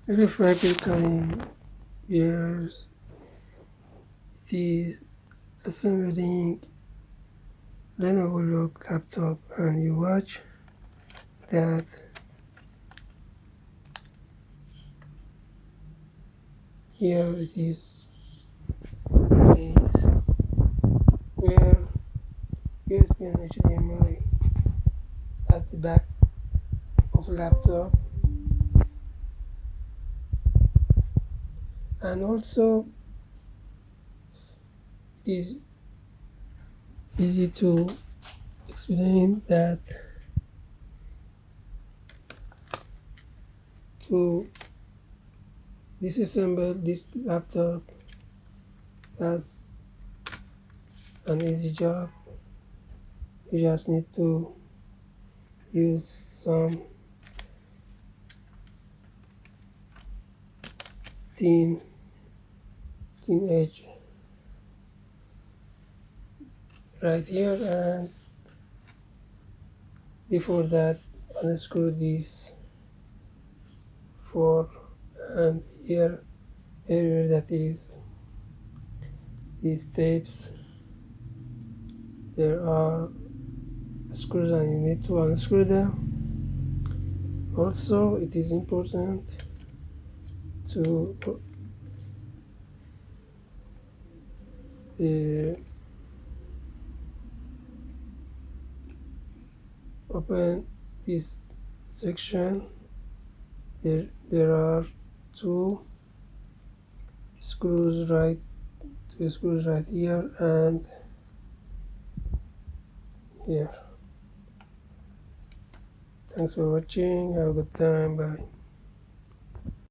FYP-academy years it is assembling Lenovo laptop, and you watch that here it is place where USB and HDMI at the back of laptop, and also it is easy to explain that to disassemble this laptop. That's an easy job. You just need to use some thin edge right here, and before that unscrew this for, and here area that is these tapes, there are screws and you need to unscrew them. Also, it is important to open this section. There are two screws right here and here. Thanks for watching. Have a good time. Bye.